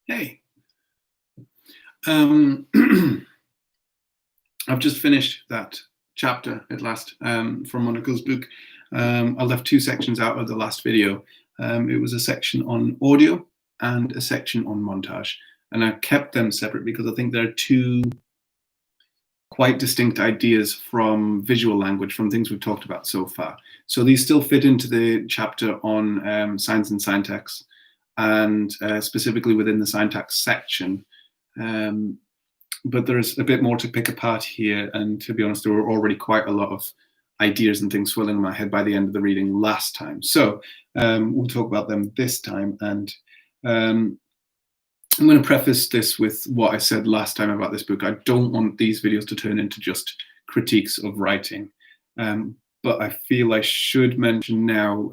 Hey, I've just finished that chapter at last from Monaco's book. I left two sections out of the last video. It was a section on audio and a section on montage. And I kept them separate because I think they're two quite distinct ideas from visual language, from things we've talked about so far. So these still fit into the chapter on signs and syntax, and specifically within the syntax section. But there's a bit more to pick apart here, and to be honest, there were already quite a lot of ideas and things swirling in my head by the end of the reading last time. So we'll talk about them this time, and I'm going to preface this with what I said last time about this book. I don't want these videos to turn into just critiques of writing, but I feel I should mention now,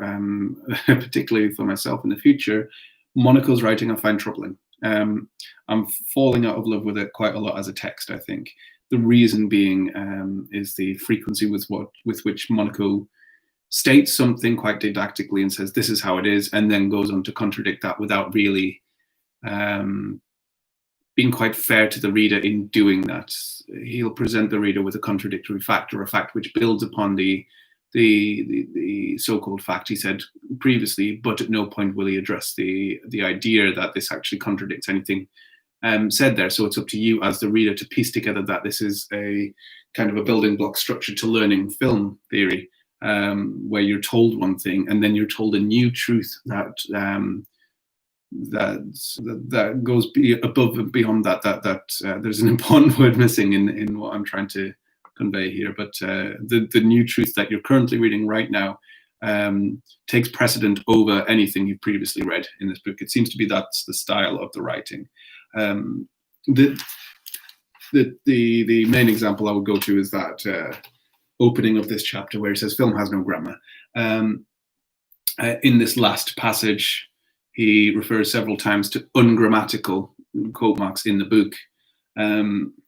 particularly for myself in the future, Monaco's writing I find troubling. I'm falling out of love with it quite a lot as a text, I think. The reason being is the frequency with which Monaco states something quite didactically and says, this is how it is, and then goes on to contradict that without really being quite fair to the reader in doing that. He'll present the reader with a contradictory fact, or a fact which builds upon the so-called fact he said previously, but at no point will he address the idea that this actually contradicts anything said there. So it's up to you as the reader to piece together that this is a kind of a building block structure to learning film theory, where you're told one thing and then you're told a new truth that that goes above and beyond that. There's an important word missing in what I'm trying to convey here, but the new truth that you're currently reading right now takes precedent over anything you've previously read in this book. It seems to be that's the style of the writing. The main example I would go to is that opening of this chapter where he says film has no grammar. In this last passage, he refers several times to ungrammatical, quote marks, in the book.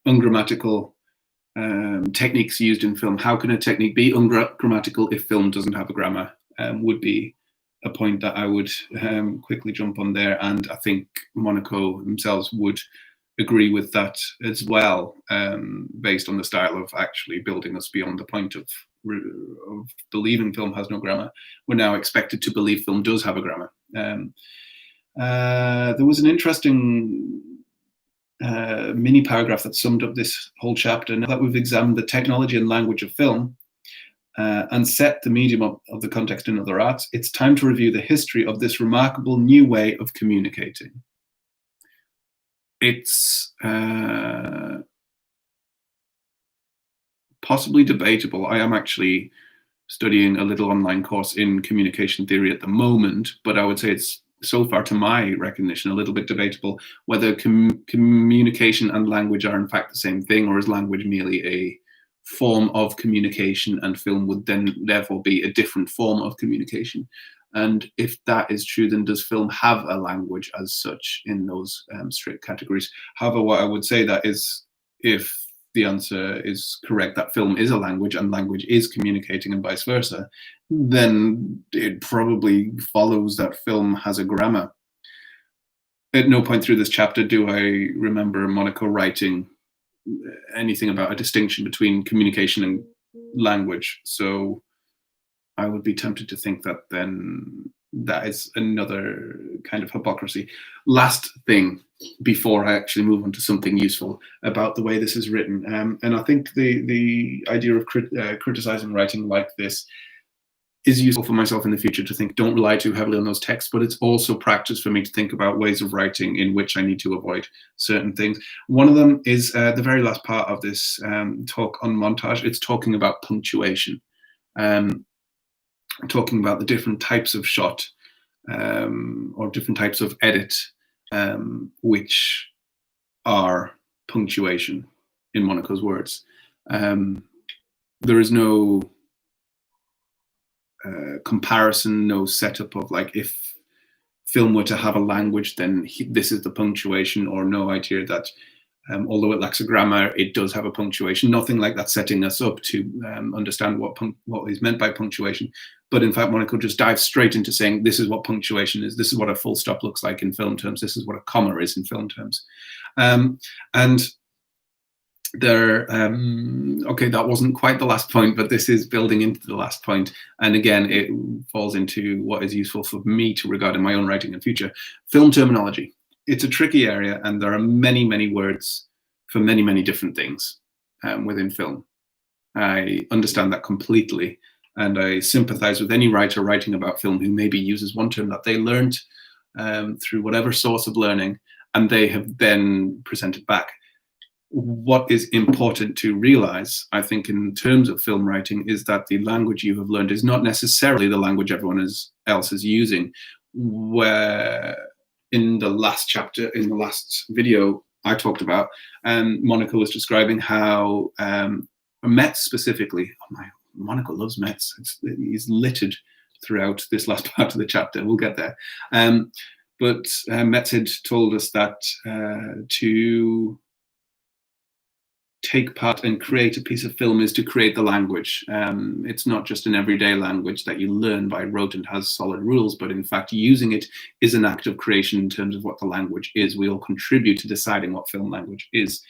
Ungrammatical techniques used in film. How can a technique be ungrammatical if film doesn't have a grammar? Would be a point that I would quickly jump on there, and I think Monaco themselves would agree with that as well, based on the style of actually building us beyond the point of believing film has no grammar. We're now expected to believe film does have a grammar. There was an interesting mini paragraph that summed up this whole chapter. Now that we've examined the technology and language of film and set the medium of the context in other arts, it's time to review the history of this remarkable new way of communicating. It's possibly debatable. I am actually studying a little online course in communication theory at the moment, but I would say it's, so far to my recognition, a little bit debatable whether communication and language are in fact the same thing, or is language merely a form of communication and film would then therefore be a different form of communication. And if that is true, then does film have a language as such in those strict categories? However, what I would say that is, if the answer is correct, that film is a language and language is communicating and vice versa, then it probably follows that film has a grammar. At no point through this chapter do I remember Monaco writing anything about a distinction between communication and language. So I would be tempted to think that then that is another kind of hypocrisy. Last thing before I actually move on to something useful about the way this is written, and I think the idea of criticizing writing like this is useful for myself in the future to think, don't rely too heavily on those texts, but it's also practice for me to think about ways of writing in which I need to avoid certain things. One of them is the very last part of this talk on montage. It's talking about punctuation. Talking about the different types of shot or different types of edit, which are punctuation in Monaco's words. There is no comparison, no setup of like, if film were to have a language, then this is the punctuation, or no idea that although it lacks a grammar, it does have a punctuation. Nothing like that setting us up to understand what is meant by punctuation. But in fact, Monaco just dives straight into saying, this is what punctuation is, this is what a full stop looks like in film terms, this is what a comma is in film terms. And there, okay, that wasn't quite the last point, but this is building into the last point. And again, it falls into what is useful for me to regard in my own writing in future. Film terminology. It's a tricky area, and there are many, many words for many, many different things within film. I understand that completely, and I sympathize with any writer writing about film who maybe uses one term that they learned through whatever source of learning, and they have then presented back. What is important to realize, I think, in terms of film writing, is that the language you have learned is not necessarily the language everyone else is using. Where in the last chapter, in the last video I talked about, Monaco was describing how Metz specifically, Monaco loves Metz. He's littered throughout this last part of the chapter. We'll get there. But Metz had told us that to take part and create a piece of film is to create the language. It's not just an everyday language that you learn by rote and has solid rules, but in fact, using it is an act of creation in terms of what the language is. We all contribute to deciding what film language is.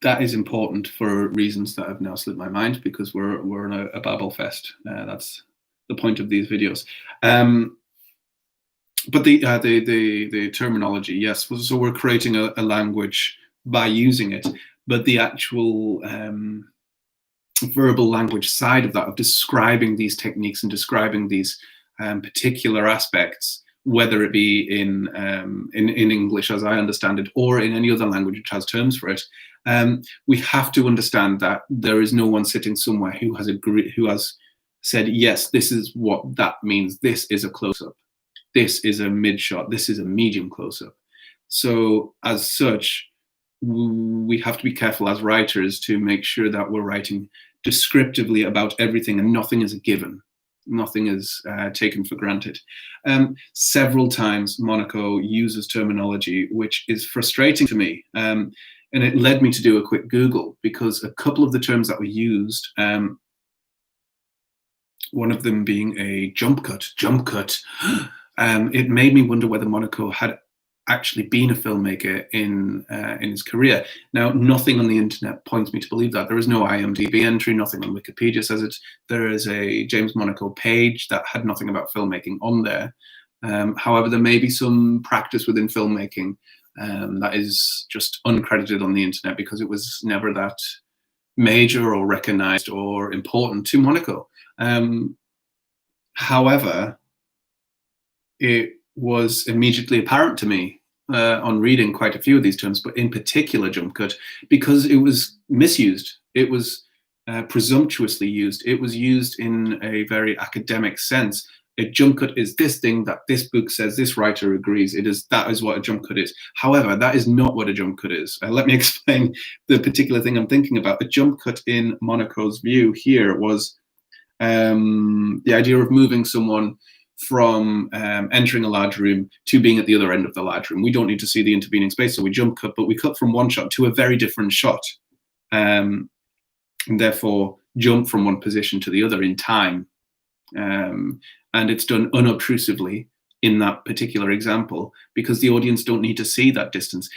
That is important for reasons that have now slipped my mind, because we're in a babble fest. That's the point of these videos. But the terminology, yes. So we're creating a language by using it, but the actual verbal language side of that, of describing these techniques and describing these particular aspects, whether it be in English, as I understand it, or in any other language which has terms for it, we have to understand that there is no one sitting somewhere who has said, yes, this is what that means. This is a close-up. This is a mid shot, this is a medium close-up. So as such, we have to be careful as writers to make sure that we're writing descriptively about everything, and nothing is a given. Nothing is taken for granted. Several times Monaco uses terminology which is frustrating to me. And it led me to do a quick Google, because a couple of the terms that were used, one of them being a jump cut, it made me wonder whether Monaco had actually been a filmmaker in his career. Now, nothing on the internet points me to believe that. There is no IMDb entry, nothing on Wikipedia says it. There is a James Monaco page that had nothing about filmmaking on there. However, there may be some practice within filmmaking that is just uncredited on the internet, because it was never that major or recognized or important to Monaco. However, it was immediately apparent to me on reading quite a few of these terms, but in particular jump cut, because it was misused. It was presumptuously used. It was used in a very academic sense. A jump cut is this thing that this book says, this writer agrees. That is what a jump cut is. However, that is not what a jump cut is. Let me explain the particular thing I'm thinking about. A jump cut in Monaco's view here was the idea of moving someone from entering a large room to being at the other end of the large room. We don't need to see the intervening space, so we jump cut, but we cut from one shot to a very different shot, and therefore jump from one position to the other in time. And it's done unobtrusively in that particular example, because the audience don't need to see that distance.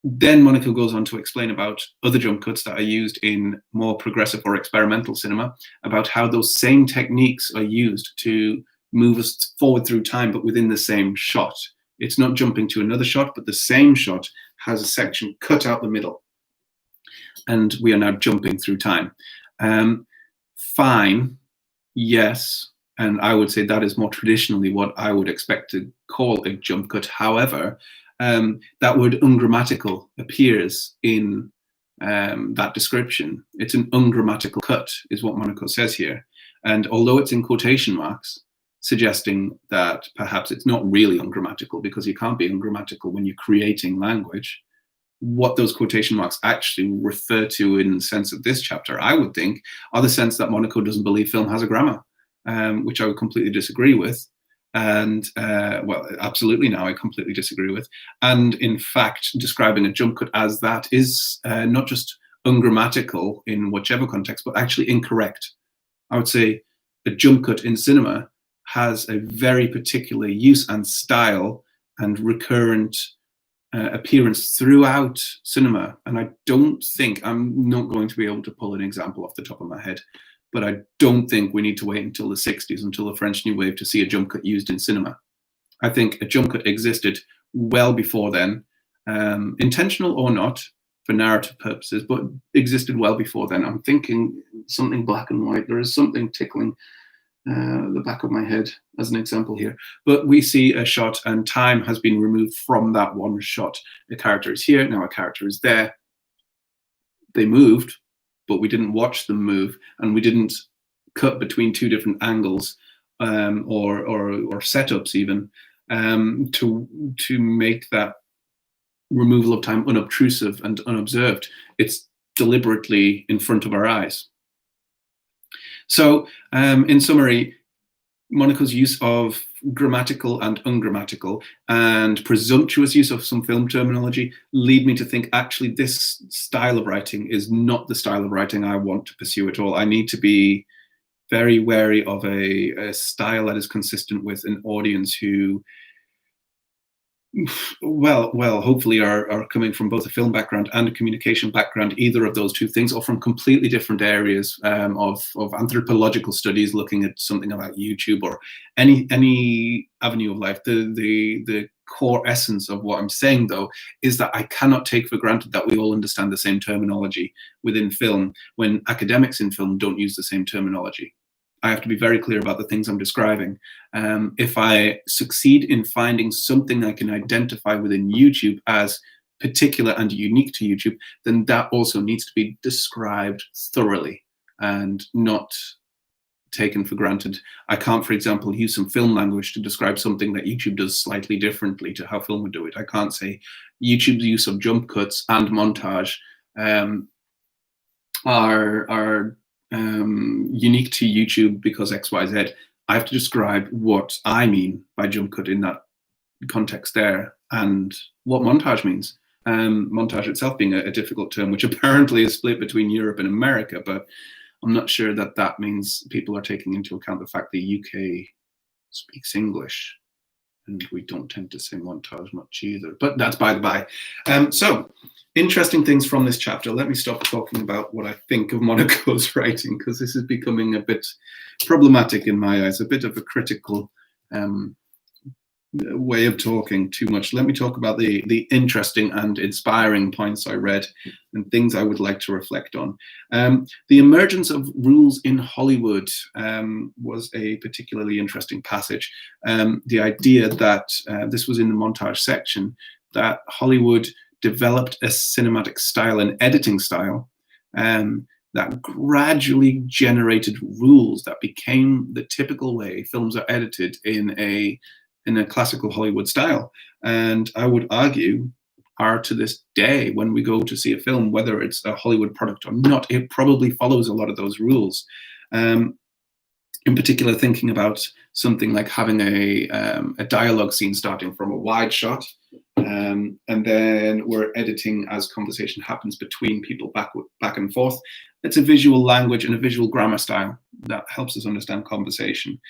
Then Monaco goes on to explain about other jump cuts that are used in more progressive or experimental cinema, about how those same techniques are used to move us forward through time, but within the same shot. It's not jumping to another shot, but the same shot has a section cut out the middle, and we are now jumping through time. Fine, yes, and I would say that is more traditionally what I would expect to call a jump cut. However, that word ungrammatical appears in that description. It's an ungrammatical cut, is what Monaco says here. And although it's in quotation marks, suggesting that perhaps it's not really ungrammatical, because you can't be ungrammatical when you're creating language, what those quotation marks actually refer to in the sense of this chapter, I would think, are the sense that Monaco doesn't believe film has a grammar, which I would completely disagree with. And, well, absolutely now I completely disagree with. And in fact, describing a jump cut as that is not just ungrammatical in whichever context, but actually incorrect. I would say a jump cut in cinema has a very particular use and style and recurrent appearance throughout cinema. And I don't think, I'm not going to be able to pull an example off the top of my head, but I don't think we need to wait until the 60s, until the French New Wave, to see a jump cut used in cinema. I think a jump cut existed well before then, intentional or not, for narrative purposes, but existed well before then. I'm thinking something black and white. There is something tickling the back of my head as an example here. But we see a shot and time has been removed from that one shot. A character is here, now a character is there. They moved, but we didn't watch them move, and we didn't cut between two different angles or setups even to make that removal of time unobtrusive and unobserved. It's deliberately in front of our eyes. So in summary, Monaco's use of grammatical and ungrammatical and presumptuous use of some film terminology lead me to think actually this style of writing is not the style of writing I want to pursue at all. I need to be very wary of a style that is consistent with an audience who, well, hopefully are coming from both a film background and a communication background, either of those two things, or from completely different areas of anthropological studies, looking at something about YouTube or any avenue of life. The core essence of what I'm saying, though, is that I cannot take for granted that we all understand the same terminology within film when academics in film don't use the same terminology. I have to be very clear about the things I'm describing. If I succeed in finding something I can identify within YouTube as particular and unique to YouTube, then that also needs to be described thoroughly and not taken for granted. I can't, for example, use some film language to describe something that YouTube does slightly differently to how film would do it. I can't say YouTube's use of jump cuts and montage are unique to YouTube because XYZ. I have to describe what I mean by jump cut in that context there, and what montage means. Montage itself being a difficult term, which apparently is split between Europe and America, but I'm not sure that that means people are taking into account the fact the UK speaks English, and we don't tend to say montage much either, but that's by the by. So, interesting things from this chapter. Let me stop talking about what I think of Monaco's writing, because this is becoming a bit problematic in my eyes, a bit of a critical way of talking too much. Let me talk about the interesting and inspiring points I read and things I would like to reflect on. The emergence of rules in Hollywood was a particularly interesting passage. The idea that, this was in the montage section, that Hollywood developed a cinematic style, an editing style, that gradually generated rules that became the typical way films are edited in a classical Hollywood style. And I would argue are to this day, when we go to see a film, whether it's a Hollywood product or not, it probably follows a lot of those rules. In particular, thinking about something like having a dialogue scene starting from a wide shot, and then we're editing as conversation happens between people back and forth. It's a visual language and a visual grammar style that helps us understand conversation.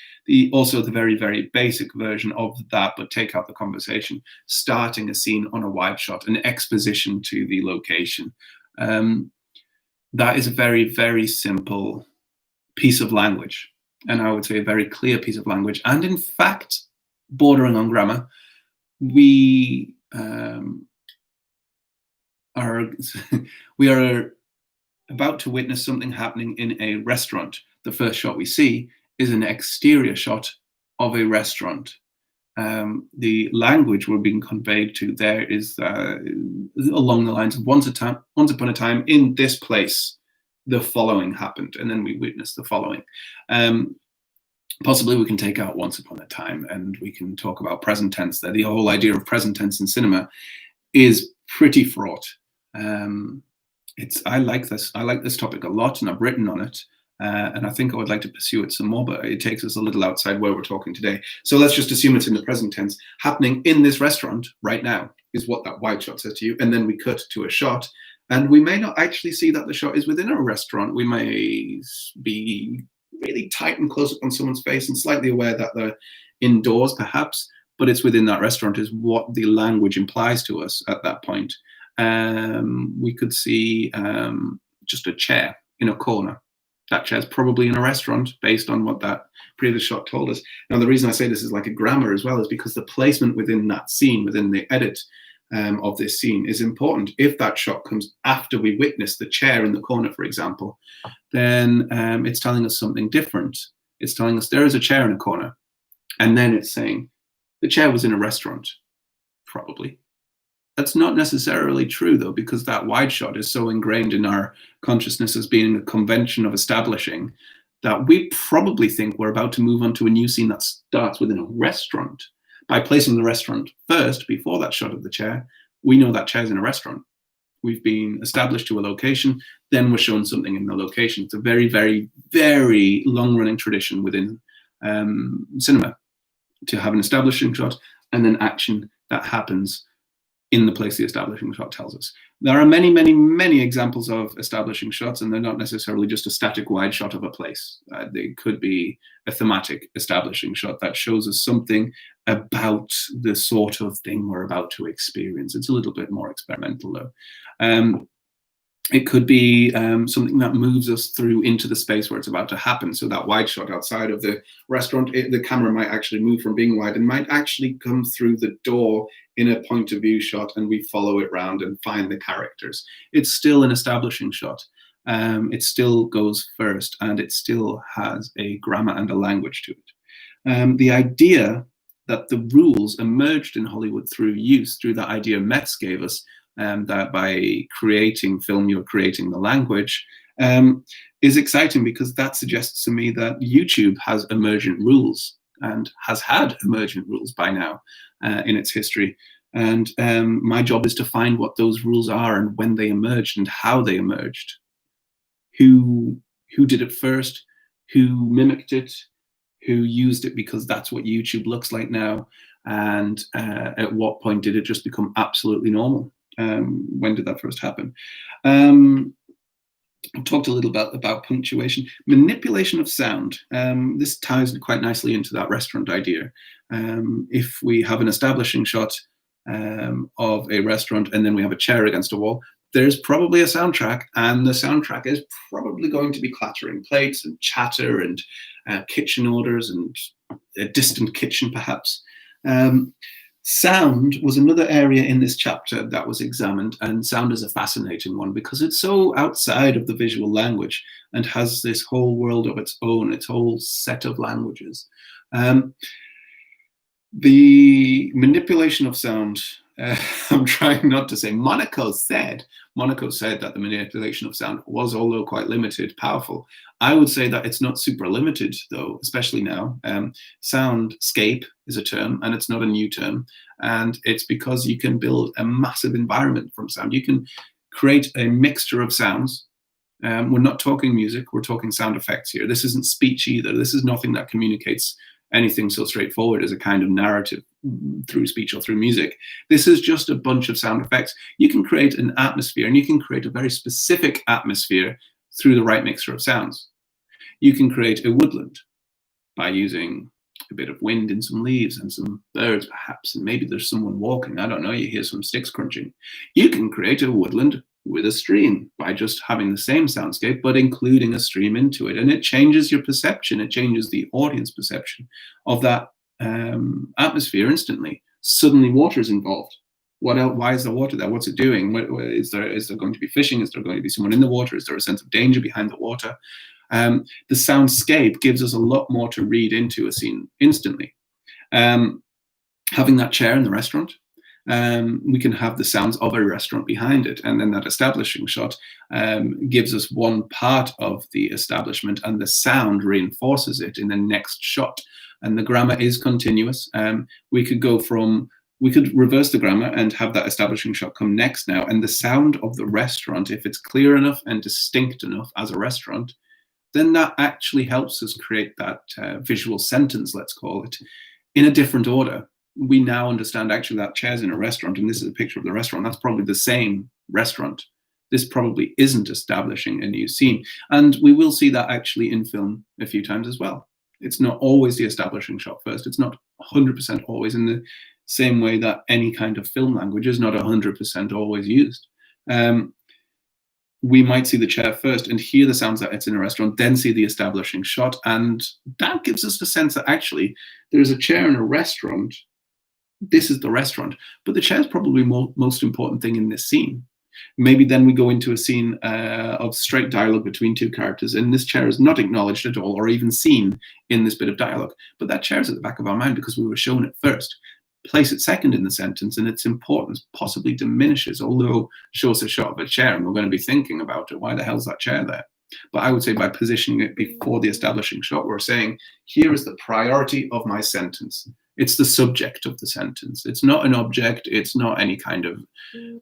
Also the very, very basic version of that, but take out the conversation, starting a scene on a wide shot, an exposition to the location. That is a very, very simple piece of language. And I would say a very clear piece of language, and in fact, bordering on grammar. We are about to witness something happening in a restaurant. The first shot we see is an exterior shot of a restaurant. The language we're being conveyed to there is along the lines of once upon a time in this place, the following happened, and then we witness the following. Possibly we can take out once upon a time and we can talk about present tense there. The whole idea of present tense in cinema is pretty fraught. I like this topic a lot, and I've written on it, and I think I would like to pursue it some more, but it takes us a little outside where we're talking today. So let's just assume it's in the present tense. Happening in this restaurant right now is what that wide shot says to you, and then we cut to a shot And we may not actually see that the shot is within a restaurant. We may be really tight and close up on someone's face and slightly aware that they're indoors, perhaps, but it's within that restaurant is what the language implies to us at that point. We could see just a chair in a corner. That chair's probably in a restaurant based on what that previous shot told us. Now, the reason I say this is like a grammar as well is because the placement within that scene, within the edit of this scene is important. If that shot comes after we witness the chair in the corner, for example, then it's telling us something different. It's telling us there is a chair in a corner. And then it's saying the chair was in a restaurant, probably. That's not necessarily true, though, because that wide shot is so ingrained in our consciousness as being a convention of establishing that we probably think we're about to move on to a new scene that starts within a restaurant. By placing the restaurant first, before that shot of the chair, we know that chair's in a restaurant. We've been established to a location, then we're shown something in the location. It's a very, very, very long-running tradition within cinema to have an establishing shot and then action that happens in the place the establishing shot tells us. There are many, many, many examples of establishing shots, and they're not necessarily just a static wide shot of a place. They could be a thematic establishing shot that shows us something about the sort of thing we're about to experience. It's a little bit more experimental, though. It could be something that moves us through into the space where it's about to happen. So that wide shot outside of the restaurant, the camera might actually move from being wide and might actually come through the door in a point of view shot, and we follow it round and find the characters. It's still an establishing shot. It still goes first, and it still has a grammar and a language to it. The idea that the rules emerged in Hollywood through use, through that idea Metz gave us, that by creating film, you're creating the language, is exciting because that suggests to me that YouTube has emergent rules and has had emergent rules by now in its history. And my job is to find what those rules are and when they emerged and how they emerged. Who did it first? Who mimicked it? Who used it because that's what YouTube looks like now? And at what point did it just become absolutely normal? When did that first happen? I've talked a little bit about punctuation. Manipulation of sound. This ties quite nicely into that restaurant idea. If we have an establishing shot of a restaurant and then we have a chair against a wall, there's probably a soundtrack, and the soundtrack is probably going to be clattering plates and chatter and kitchen orders and a distant kitchen, perhaps. Sound was another area in this chapter that was examined, and sound is a fascinating one because it's so outside of the visual language and has this whole world of its own, its whole set of languages. The manipulation of sound, I'm trying not to say, Monaco said that the manipulation of sound was, although quite limited, powerful. I would say that it's not super limited, though, especially now. Soundscape is a term, and it's not a new term. And it's because you can build a massive environment from sound. You can create a mixture of sounds. We're not talking music, we're talking sound effects here. This isn't speech either. This is nothing that communicates anything so straightforward as a kind of narrative through speech or through music. This is just a bunch of sound effects. You can create an atmosphere, and you can create a very specific atmosphere through the right mixture of sounds. You can create a woodland by using a bit of wind and some leaves and some birds, perhaps, and maybe there's someone walking. I don't know, you hear some sticks crunching. You can create a woodland with a stream by just having the same soundscape, but including a stream into it. And it changes your perception. It changes the audience perception of that atmosphere instantly. Suddenly water is involved. What else? Why is there water there? What's it doing? Is there going to be fishing? Is there going to be someone in the water? Is there a sense of danger behind the water? The soundscape gives us a lot more to read into a scene instantly. Having that chair in the restaurant, we can have the sounds of a restaurant behind it, and then that establishing shot gives us one part of the establishment, and the sound reinforces it in the next shot. And the grammar is continuous. We could reverse the grammar and have that establishing shot come next now, and the sound of the restaurant, if it's clear enough and distinct enough as a restaurant, then that actually helps us create that visual sentence, let's call it, in a different order. We now understand actually that chair's in a restaurant, and this is a picture of the restaurant. That's probably the same restaurant this probably isn't establishing a new scene. And we will see that actually in film a few times as well. It's not always the establishing shot first. It's not 100% always, in the same way that any kind of film language is not 100% always used. We might see the chair first and hear the sounds that it's in a restaurant, then see the establishing shot. And that gives us the sense that actually there's a chair in a restaurant. This is the restaurant, but the chair is probably most important thing in this scene. Maybe then we go into a scene of straight dialogue between two characters, and this chair is not acknowledged at all or even seen in this bit of dialogue. But that chair is at the back of our mind because we were shown it first. Place it second in the sentence, and its importance possibly diminishes, although show us a shot of a chair and we're going to be thinking about it. Why the hell's that chair there? But I would say by positioning it before the establishing shot, we're saying, here is the priority of my sentence. It's the subject of the sentence. It's not an object. It's not any kind of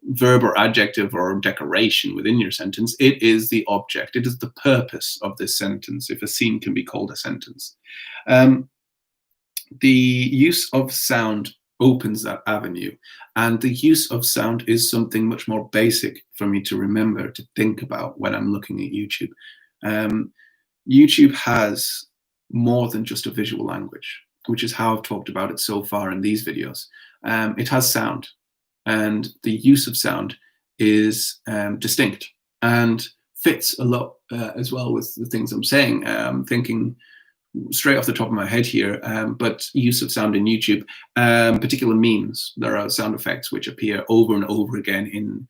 verb or adjective or decoration within your sentence. It is the object. It is the purpose of this sentence, if a scene can be called a sentence. The use of sound opens that avenue. And the use of sound is something much more basic for me to remember, to think about when I'm looking at YouTube. YouTube has more than just a visual language, which is how I've talked about it so far in these videos. It has sound, and the use of sound is distinct and fits a lot as well with the things I'm saying. Thinking straight off the top of my head here, but use of sound in YouTube, particular memes. There are sound effects which appear over and over again in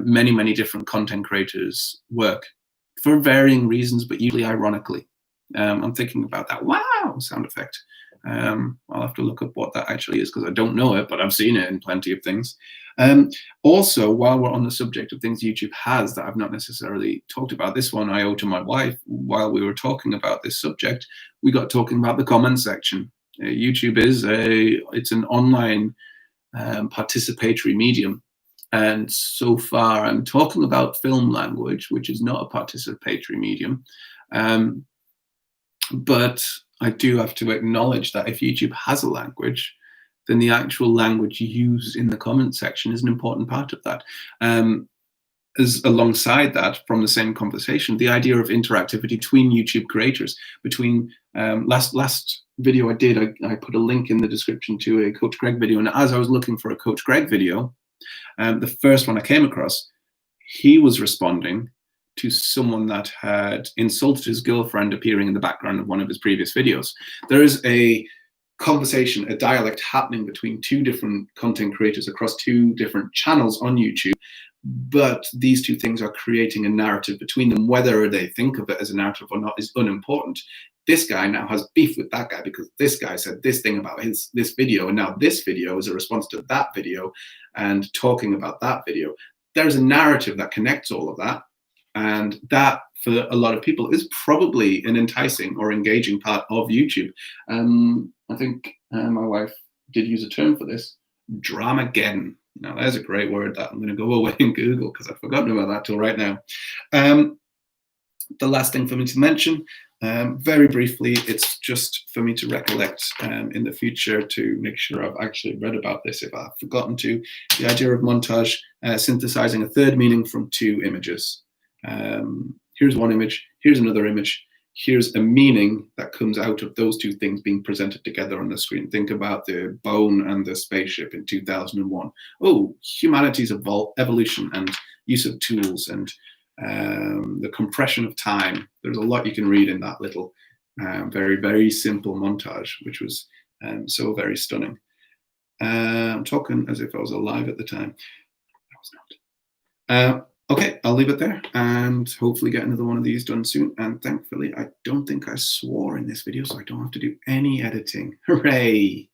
many, many different content creators' work for varying reasons, but usually ironically. I'm thinking about that wow sound effect. I'll have to look up what that actually is because I don't know it, but I've seen it in plenty of things. Also, while we're on the subject of things YouTube has that I've not necessarily talked about, this one I owe to my wife. While we were talking about this subject, we got talking about the comments section. YouTube it's an online participatory medium. And so far, I'm talking about film language, which is not a participatory medium. But I do have to acknowledge that if YouTube has a language, then the actual language used in the comment section is an important part of that. As alongside that, from the same conversation, the idea of interactivity between YouTube creators. Between last video I did, I put a link in the description to a Coach Greg video, and as I was looking for a Coach Greg video, the first one I came across, he was responding to someone that had insulted his girlfriend appearing in the background of one of his previous videos. There is a conversation, a dialect happening between two different content creators across two different channels on YouTube, but these two things are creating a narrative between them. Whether they think of it as a narrative or not is unimportant. This guy now has beef with that guy because this guy said this thing about this video, and now this video is a response to that video and talking about that video. There's a narrative that connects all of that. And that, for a lot of people, is probably an enticing or engaging part of YouTube. I think my wife did use a term for this, dramageddon. Now, there's a great word that I'm going to go away and Google because I've forgotten about that till right now. The last thing for me to mention, very briefly, it's just for me to recollect in the future to make sure I've actually read about this if I've forgotten to, the idea of montage synthesizing a third meaning from two images. Here's one image, here's another image, here's a meaning that comes out of those two things being presented together on the screen. Think about the bone and the spaceship in 2001. Oh, humanity's evolution and use of tools and the compression of time. There's a lot you can read in that little very, very simple montage, which was so very stunning. I'm talking as if I was alive at the time. I was not. Okay, I'll leave it there and hopefully get another one of these done soon. And thankfully, I don't think I swore in this video, so I don't have to do any editing. Hooray!